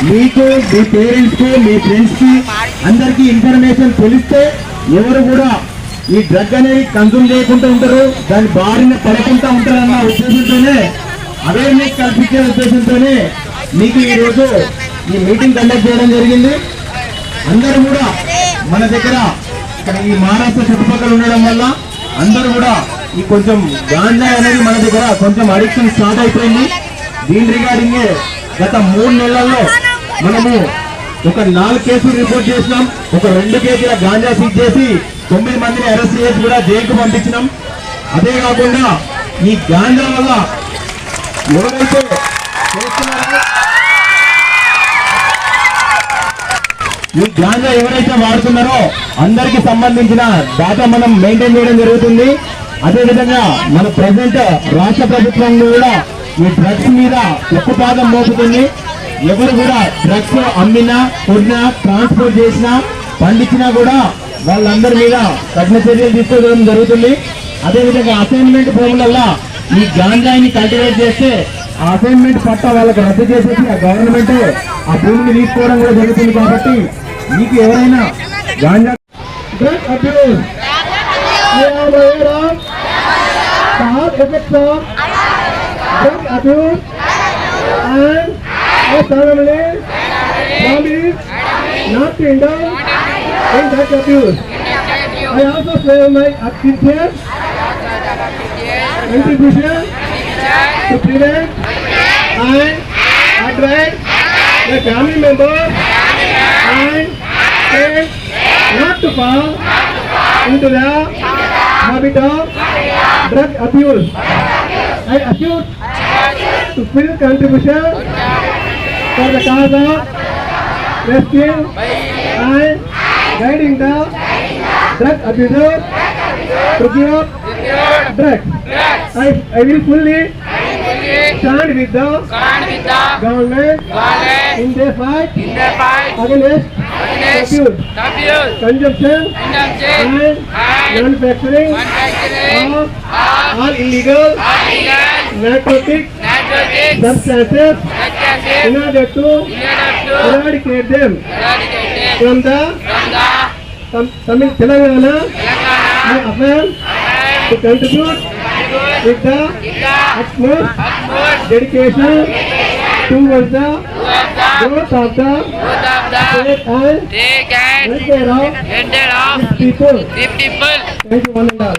మీకు మీ పేరెంట్స్ కి మీ ఫ్రెండ్స్ కి అందరికి ఇన్ఫర్మేషన్ తెలిస్తే ఎవరు కూడా ఈ డ్రగ్ అనేది కన్సూమ్ చేయకుండా ఉంటారు, దాని బారిన పడకుండా ఉంటారు అన్న ఉద్దేశంతోనే, అవేర్నెస్ కల్పించే ఉద్దేశంతోనే మీకు ఈ రోజు ఈ మీటింగ్ కండక్ట్ చేయడం జరిగింది. అందరూ కూడా మన దగ్గర ఈ మహారాష్ట్ర చుట్టుపక్కల ఉండడం వల్ల అందరూ కూడా ఈ కొంచెం గాంజా అనేది మన దగ్గర కొంచెం అడిక్షన్ స్టార్ట్ అయిపోయింది. దీని రిగార్డింగ్ గత 3 నెలల్లో మనము ఒక 4 కేసులు రిపోర్ట్ చేసినాం. ఒక 2 కేజీల గాంజా సీజ్ చేసి 9 మందిని అరెస్ట్ చేసి కూడా జైలుకు పంపించినాం. అదే కాకుండా ఈ గాంజా వల్ల ఎవరైతే చేస్తున్నారో ఈ గాంజా ఎవరైతే వాడుతున్నారో అందరికి సంబంధించిన డేటా మనం మెయింటైన్ చేయడం జరుగుతుంది. అదేవిధంగా మన ప్రెసిడెంట్ రాష్ట్ర ప్రభుత్వం కూడా ఈ డ్రగ్స్ మీద ఉక్కుపాదం మోపుతుంది. ఎవరు కూడా డ్రగ్స్ అమ్మినా, కొన్నా, ట్రాన్స్పోర్ట్ చేసినా, పండించినా కూడా వాళ్ళందరి మీద కఠిన చర్యలు తీసుకోవడం జరుగుతుంది. అదేవిధంగా అసైన్మెంట్ భూములలో ఈ గాంజాయిని కల్టివేట్ చేస్తే ఆ అసైన్మెంట్ పట్టా వాళ్ళకు రద్దు చేసేసి ఆ గవర్నమెంట్ ఆ భూమిని తీసుకోవడం కూడా జరుగుతుంది. కాబట్టి మీకు ఎవరైనా ganja drug abuse drug abuse and a family promise not to indulge in drug abuse. I also say my sincere contribution to prevent and advise the family members and parents not to fall into the habit of drug abuse. I assure to full contribution for the cause of rescuing and guiding the drug abuser to give up drugs. I will fully stand with the government in their fight against abuse, consumption and manufacturing of all illegal narcotic substances in order to eradicate them from the Telangana. I affirm to contribute with the utmost dedication towards the growth of the state and welfare of people. Thank you, one and all.